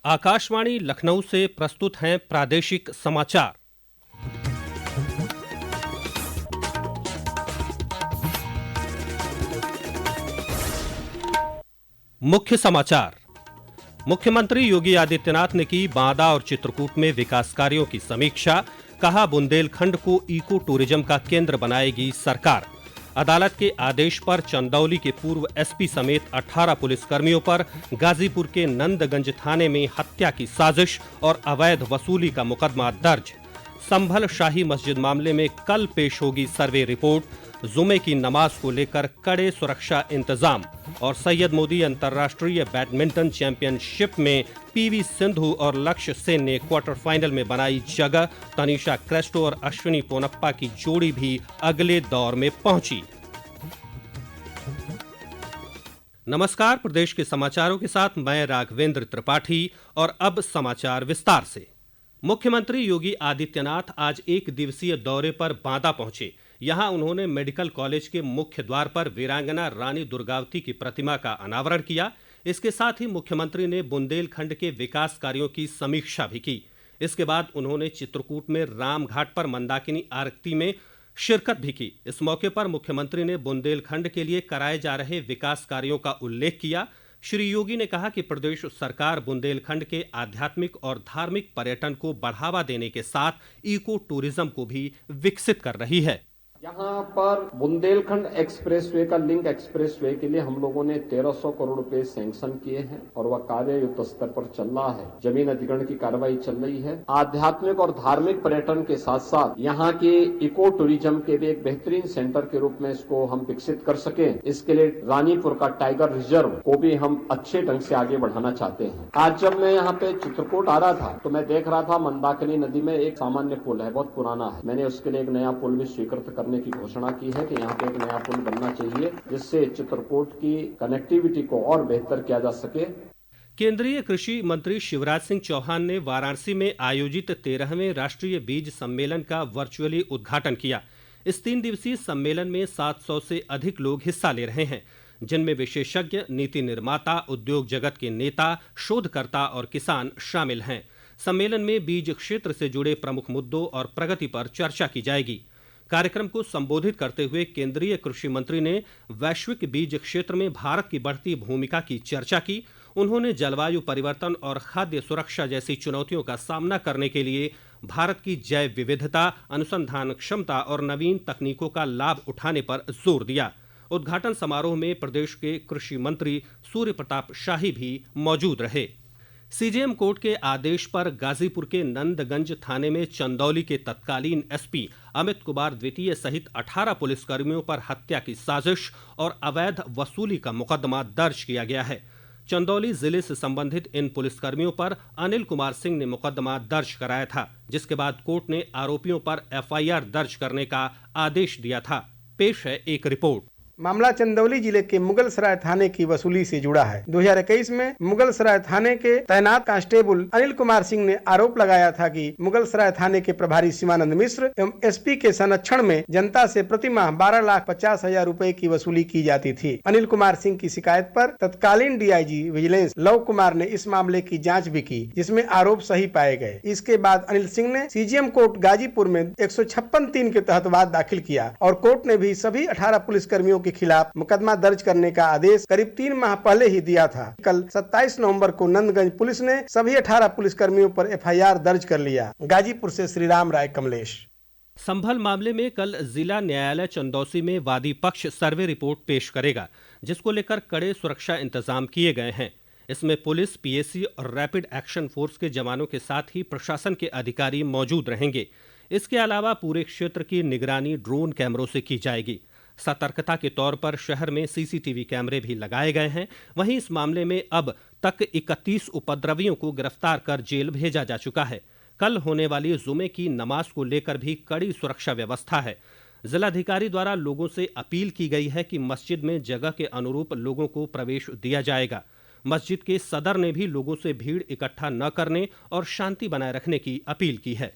आकाशवाणी लखनऊ से प्रस्तुत हैं प्रादेशिक समाचार। मुख्य समाचार। मुख्यमंत्री योगी आदित्यनाथ ने की बांदा और चित्रकूट में विकास कार्यों की समीक्षा। कहा, बुंदेलखंड को इको टूरिज्म का केंद्र बनाएगी सरकार। अदालत के आदेश पर चंदौली के पूर्व एसपी समेत 18 पुलिसकर्मियों पर गाजीपुर के नंदगंज थाने में हत्या की साजिश और अवैध वसूली का मुकदमा दर्ज। संभल शाही मस्जिद मामले में कल पेश होगी सर्वे रिपोर्ट। जुमे की नमाज को लेकर कड़े सुरक्षा इंतजाम। और सैयद मोदी अंतर्राष्ट्रीय बैडमिंटन चैंपियनशिप में पीवी सिंधु और लक्ष्य सेन ने क्वार्टर फाइनल में बनाई जगह। तनिषा क्रेस्टो और अश्विनी पोनप्पा की जोड़ी भी अगले दौर में पहुंची। नमस्कार, प्रदेश के समाचारों के साथ मैं राघवेंद्र त्रिपाठी। और अब समाचार विस्तार से। मुख्यमंत्री योगी आदित्यनाथ आज एक दिवसीय दौरे पर बांदा पहुंचे। यहां उन्होंने मेडिकल कॉलेज के मुख्य द्वार पर वीरांगना रानी दुर्गावती की प्रतिमा का अनावरण किया। इसके साथ ही मुख्यमंत्री ने बुंदेलखंड के विकास कार्यों की समीक्षा भी की। इसके बाद उन्होंने चित्रकूट में रामघाट पर मंदाकिनी आरती में शिरकत भी की। इस मौके पर मुख्यमंत्री ने बुंदेलखंड के लिए कराए जा रहे विकास कार्यों का उल्लेख किया। श्री योगी ने कहा कि प्रदेश सरकार बुंदेलखंड के आध्यात्मिक और धार्मिक पर्यटन को बढ़ावा देने के साथ इको टूरिज्म को भी विकसित कर रही है। यहाँ पर बुंदेलखंड एक्सप्रेसवे का लिंक एक्सप्रेसवे के लिए हम लोगों ने 1300 करोड़ रुपए सैंक्शन किए हैं और वह कार्य युद्ध स्तर पर चल रहा है। जमीन अधिग्रहण की कार्रवाई चल रही है। आध्यात्मिक और धार्मिक पर्यटन के साथ साथ यहाँ के इको टूरिज्म के लिए एक बेहतरीन सेंटर के रूप में इसको हम विकसित कर सके, इसके लिए रानीपुर का टाइगर रिजर्व को भी हम अच्छे ढंग से आगे बढ़ाना चाहते हैं। आज जब मैं यहाँ पे चित्रकूट आ रहा था तो मैं देख रहा था मंदाकिनी नदी में एक सामान्य पुल है, बहुत पुराना है। मैंने उसके लिए एक नया पुल भी स्वीकृत करने की घोषणा की है कि यहाँ पे एक नया पुल बनना चाहिए जिससे चित्रकूट की कनेक्टिविटी को और बेहतर किया जा सके। केंद्रीय कृषि मंत्री शिवराज सिंह चौहान ने वाराणसी में आयोजित 13वें राष्ट्रीय बीज सम्मेलन का वर्चुअली उद्घाटन किया। इस 3 दिवसीय सम्मेलन में 700 से अधिक लोग हिस्सा ले रहे हैं, जिनमें विशेषज्ञ, नीति निर्माता, उद्योग जगत के नेता, शोधकर्ता और किसान शामिल हैं। सम्मेलन में बीज क्षेत्र से जुड़े प्रमुख मुद्दों और प्रगति पर चर्चा की जाएगी। कार्यक्रम को संबोधित करते हुए केंद्रीय कृषि मंत्री ने वैश्विक बीज क्षेत्र में भारत की बढ़ती भूमिका की चर्चा की। उन्होंने जलवायु परिवर्तन और खाद्य सुरक्षा जैसी चुनौतियों का सामना करने के लिए भारत की जैव विविधता, अनुसंधान क्षमता और नवीन तकनीकों का लाभ उठाने पर जोर दिया। उद्घाटन समारोह में प्रदेश के कृषि मंत्री सूर्य प्रताप शाही भी मौजूद रहे। सीजेएम कोर्ट के आदेश पर गाजीपुर के नंदगंज थाने में चंदौली के तत्कालीन एसपी अमित कुमार द्वितीय सहित 18 पुलिसकर्मियों पर हत्या की साजिश और अवैध वसूली का मुकदमा दर्ज किया गया है। चंदौली जिले से संबंधित इन पुलिसकर्मियों पर अनिल कुमार सिंह ने मुकदमा दर्ज कराया था, जिसके बाद कोर्ट ने आरोपियों पर एफआईआर दर्ज करने का आदेश दिया था। पेश है एक रिपोर्ट। मामला चंदौली जिले के मुगलसराय थाने की वसूली से जुड़ा है। 2021 में मुगलसराय थाने के तैनात कांस्टेबल अनिल कुमार सिंह ने आरोप लगाया था कि मुगलसराय थाने के प्रभारी शिवानंद मिश्र एवं एसपी के संरक्षण में जनता से प्रतिमाह 12,50,000 रुपए की वसूली की जाती थी। अनिल कुमार सिंह की शिकायत पर तत्कालीन डीआईजी विजिलेंस लव कुमार ने इस मामले की जाँच भी की, जिसमें आरोप सही पाए गए। इसके बाद अनिल सिंह ने सीजीएम कोर्ट गाजीपुर में 156(3) के तहत वाद दाखिल किया और कोर्ट ने भी सभी 18 पुलिसकर्मियों के खिलाफ मुकदमा दर्ज करने का आदेश करीब 3 माह पहले ही दिया था। कल 27 नवंबर को नंदगंज पुलिस ने सभी 18 पुलिसकर्मियों पर एफआईआर दर्ज कर लिया। गाजीपुर से श्रीराम राय, कमलेश। संभल मामले में कल जिला न्यायालय चंदौसी में वादी पक्ष सर्वे रिपोर्ट पेश करेगा, जिसको लेकर कड़े सुरक्षा इंतजाम किए गए हैं। इसमें पुलिस, पीएसी और रैपिड एक्शन फोर्स के जवानों के साथ ही प्रशासन के अधिकारी मौजूद रहेंगे। इसके अलावा पूरे क्षेत्र की निगरानी ड्रोन कैमरों से की जाएगी। सतर्कता के तौर पर शहर में सीसीटीवी कैमरे भी लगाए गए हैं। वहीं इस मामले में अब तक 31 उपद्रवियों को गिरफ्तार कर जेल भेजा जा चुका है। कल होने वाली जुमे की नमाज को लेकर भी कड़ी सुरक्षा व्यवस्था है। जिलाधिकारी द्वारा लोगों से अपील की गई है कि मस्जिद में जगह के अनुरूप लोगों को प्रवेश दिया जाएगा। मस्जिद के सदर ने भी लोगों से भीड़ इकट्ठा न करने और शांति बनाए रखने की अपील की है।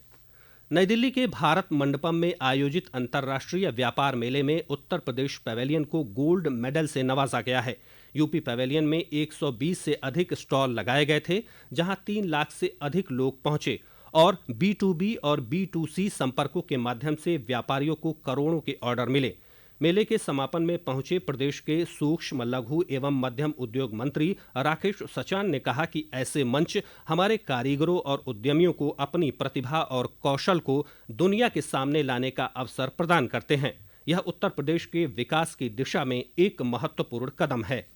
नई दिल्ली के भारत मंडपम में आयोजित अंतर्राष्ट्रीय व्यापार मेले में उत्तर प्रदेश पवेलियन को गोल्ड मेडल से नवाजा गया है। यूपी पवेलियन में 120 से अधिक स्टॉल लगाए गए थे, जहां 3 लाख से अधिक लोग पहुंचे और B2B और B2C संपर्कों के माध्यम से व्यापारियों को करोड़ों के ऑर्डर मिले। मेले के समापन में पहुंचे प्रदेश के सूक्ष्म, लघु एवं मध्यम उद्योग मंत्री राकेश सचान ने कहा कि ऐसे मंच हमारे कारीगरों और उद्यमियों को अपनी प्रतिभा और कौशल को दुनिया के सामने लाने का अवसर प्रदान करते हैं। यह उत्तर प्रदेश के विकास की दिशा में एक महत्वपूर्ण कदम है।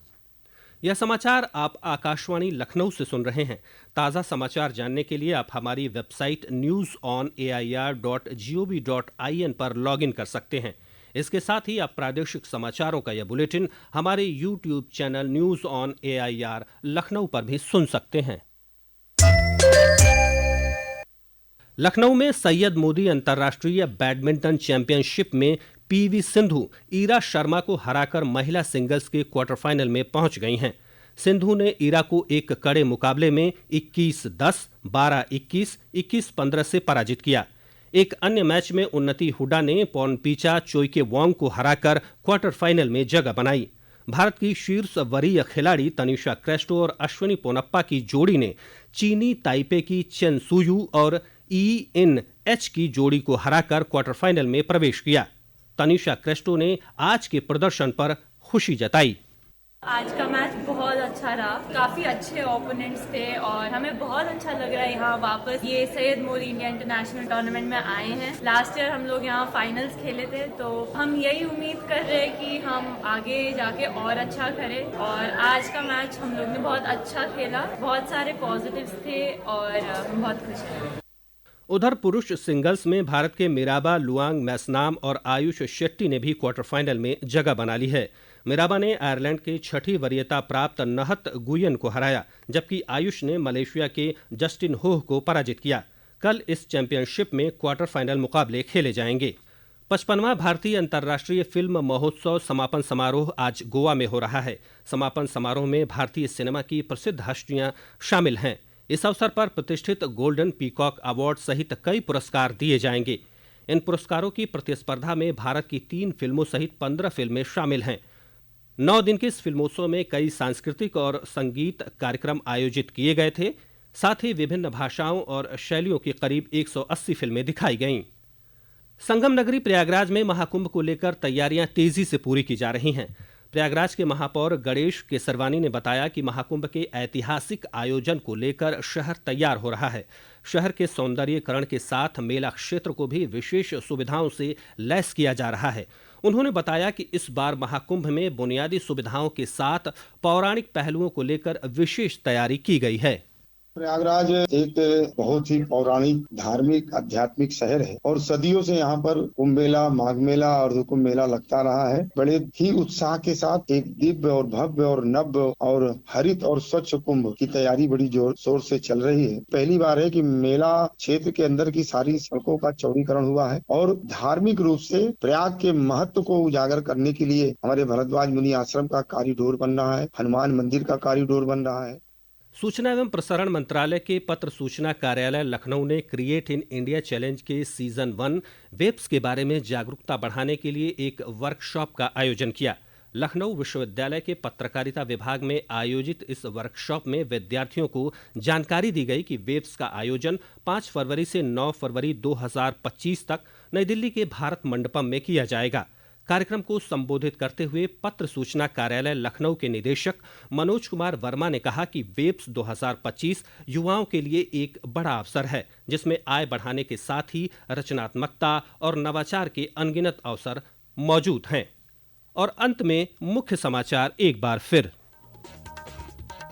यह समाचार आप आकाशवाणी लखनऊ से सुन रहे हैं। ताज़ा समाचार जानने के लिए आप हमारी वेबसाइट newsonair.gov.in पर लॉगिन कर सकते हैं। इसके साथ ही आप प्रादेशिक समाचारों का यह बुलेटिन हमारे YouTube channel news on AIR Lucknow पर भी सुन सकते हैं। लखनऊ में सैयद मोदी अंतर्राष्ट्रीय बैडमिंटन चैंपियनशिप में PV सिंधु ईरा शर्मा को हराकर महिला सिंगल्स के क्वार्टर फाइनल में पहुंच गई हैं। सिंधु ने ईरा को एक कड़े मुकाबले में 21-10, 12-21, 21-15 से पराजित किया। एक अन्य मैच में उन्नति हुडा ने पोर्नपीचा चोइके वोंग को हराकर क्वार्टर फाइनल में जगह बनाई। भारत की शीर्ष वरीय खिलाड़ी तनिषा क्रेस्टो और अश्विनी पोनप्पा की जोड़ी ने चीनी ताइपे की चेन सुयू और ENH की जोड़ी को हराकर क्वार्टर फाइनल में प्रवेश किया। तनिषा क्रेस्टो ने आज के प्रदर्शन पर खुशी जताई। आज का मैच बहुत अच्छा रहा, काफी अच्छे ओपोनेंट्स थे और हमें बहुत अच्छा लग रहा है यहाँ वापस ये Syed Modi India international tournament में आए हैं। लास्ट ईयर हम लोग यहाँ फाइनल्स खेले थे, तो हम यही उम्मीद कर रहे हैं कि हम आगे जाके और अच्छा करें। और आज का मैच हम लोग ने बहुत अच्छा खेला, बहुत सारे पॉजिटिव्स थे और हम बहुत खुश हैं। उधर पुरुष सिंगल्स में भारत के मिराबा लुआंग मैसनाम और आयुष शेट्टी ने भी क्वार्टर फाइनल में जगह बना ली है। मिराबा ने आयरलैंड के छठी वरीयता प्राप्त नहत गुयन को हराया, जबकि आयुष ने मलेशिया के जस्टिन होह को पराजित किया। कल इस चैंपियनशिप में क्वार्टर फाइनल मुकाबले खेले जाएंगे। 55वां भारतीय अंतर्राष्ट्रीय फिल्म महोत्सव समापन समारोह आज गोवा में हो रहा है। समापन समारोह में भारतीय सिनेमा की प्रसिद्ध हस्तियां शामिल हैं। इस अवसर पर प्रतिष्ठित गोल्डन पीकॉक अवार्ड सहित कई पुरस्कार दिए जाएंगे। इन पुरस्कारों की प्रतिस्पर्धा में भारत की 3 फिल्मों सहित 15 फिल्में शामिल हैं। 9 दिन के इस फिल्मोत्सव में कई सांस्कृतिक और संगीत कार्यक्रम आयोजित किए गए थे। साथ ही विभिन्न भाषाओं और शैलियों की करीब 180 फिल्में दिखाई गईं। संगम नगरी प्रयागराज में महाकुंभ को लेकर तैयारियां तेजी से पूरी की जा रही हैं। प्रयागराज के महापौर गणेश केसरवानी ने बताया कि महाकुंभ के ऐतिहासिक आयोजन को लेकर शहर तैयार हो रहा है। शहर के सौंदर्यीकरण के साथ मेला क्षेत्र को भी विशेष सुविधाओं से लैस किया जा रहा है। उन्होंने बताया कि इस बार महाकुंभ में बुनियादी सुविधाओं के साथ पौराणिक पहलुओं को लेकर विशेष तैयारी की गई है। प्रयागराज एक बहुत ही पौराणिक, धार्मिक, आध्यात्मिक शहर है और सदियों से यहाँ पर कुंभ मेला, माघ मेला और कुंभ मेला लगता रहा है। बड़े ही उत्साह के साथ एक दिव्य और भव्य और नव्य और हरित और स्वच्छ कुंभ की तैयारी बड़ी जोर शोर से चल रही है। पहली बार है कि मेला क्षेत्र के अंदर की सारी सड़कों का चौड़ीकरण हुआ है और धार्मिक रूप से प्रयाग के महत्व को उजागर करने के लिए हमारे भरद्वाज मुनि आश्रम का कॉरिडोर बन रहा है, हनुमान मंदिर का कॉरिडोर बन रहा है। सूचना एवं प्रसारण मंत्रालय के पत्र सूचना कार्यालय लखनऊ ने क्रिएट इन इंडिया चैलेंज के सीजन 1 वेब्स के बारे में जागरूकता बढ़ाने के लिए एक वर्कशॉप का आयोजन किया। लखनऊ विश्वविद्यालय के पत्रकारिता विभाग में आयोजित इस वर्कशॉप में विद्यार्थियों को जानकारी दी गई कि वेब्स का आयोजन 5 फरवरी से 9 फरवरी 2025 तक नई दिल्ली के भारत मंडपम में किया जाएगा। कार्यक्रम को संबोधित करते हुए पत्र सूचना कार्यालय लखनऊ के निदेशक मनोज कुमार वर्मा ने कहा कि वेब्स 2025 युवाओं के लिए एक बड़ा अवसर है, जिसमें आय बढ़ाने के साथ ही रचनात्मकता और नवाचार के अनगिनत अवसर मौजूद हैं। और अंत में मुख्य समाचार एक बार फिर।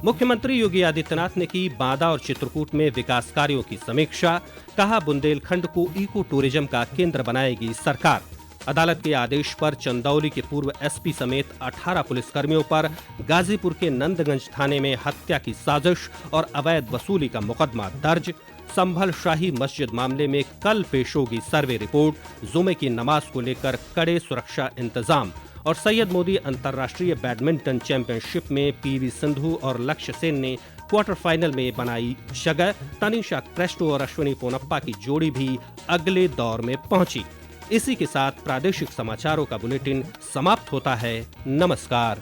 मुख्यमंत्री योगी आदित्यनाथ ने की बांदा और चित्रकूट में विकास कार्यों की समीक्षा। कहा, बुंदेलखंड को इको टूरिज्म का केंद्र बनाएगी सरकार। अदालत के आदेश पर चंदौली के पूर्व एसपी समेत 18 पुलिसकर्मियों पर गाजीपुर के नंदगंज थाने में हत्या की साजिश और अवैध वसूली का मुकदमा दर्ज। संभल शाही मस्जिद मामले में कल पेश होगी सर्वे रिपोर्ट। जुमे की नमाज को लेकर कड़े सुरक्षा इंतजाम। और सैयद मोदी अंतर्राष्ट्रीय बैडमिंटन चैंपियनशिप में PV सिंधु और लक्ष्य सेन ने क्वार्टर फाइनल में बनाई जगह। तनिषा क्रेस्टो और अश्विनी पोनप्पा की जोड़ी भी अगले दौर में पहुंची। इसी के साथ प्रादेशिक समाचारों का बुलेटिन समाप्त होता है। नमस्कार।